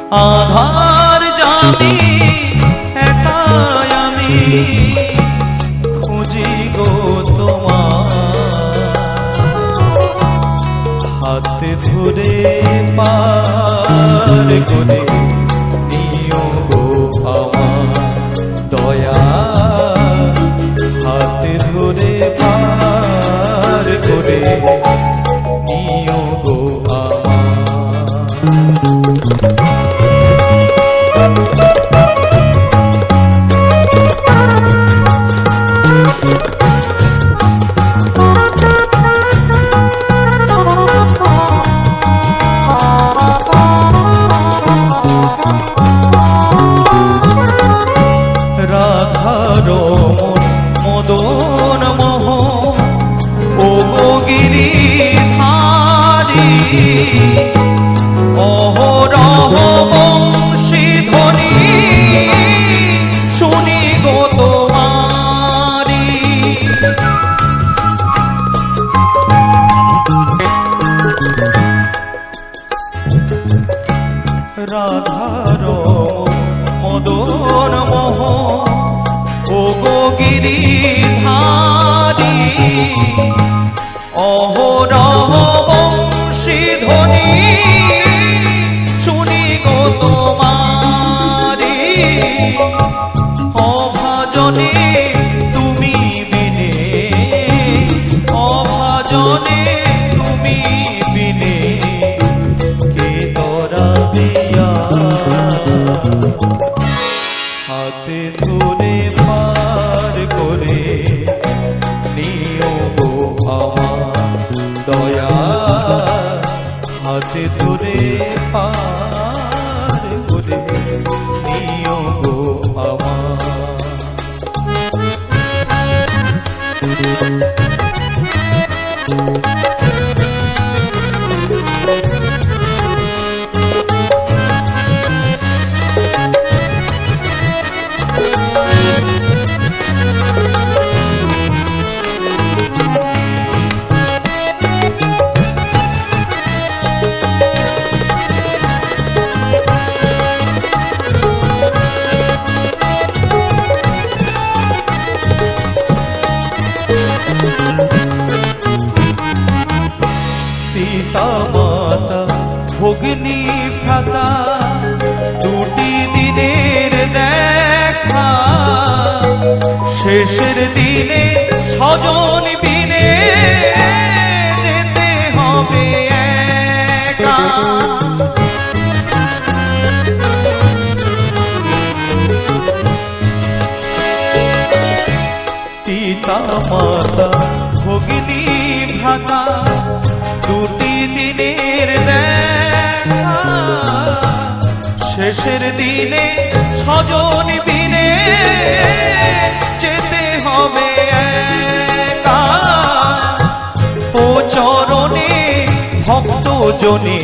আধার জামি একাই আমি খুঁজি গো তোমার হাতে ধরে পার করে নিও গো আমার দয়া হাতে ধরে পার করে নিও গো রাধার মদন মোহ ও গিরিধারী অহরহ বংশী ধ্বনি শুনি গো তোমারি রাধার মদন মোহ ও গিরিধারী অহরহ বংশী ধ্বনি শুনি গো তোমারি অভাজনে তুমি বিনে অভাজনে তুমি বিনে কে তরাবে হাতে ধরে পার করে নিও গো আমার দয়া হাতে ধরে পার করে নিও গো আমার পিতা মাতা ভগ্নী ভ্রাতা দুটি দিনের দেখা শেষের দিনে স্বজন বিনে যেতে হবে একা পিতা মাতা ভগ্নী ভ্রাতা দুটি দিনের দেখা শেষের দিনে স্বজন বিনে যেতে হবে একা ও চরণে ভক্ত জনে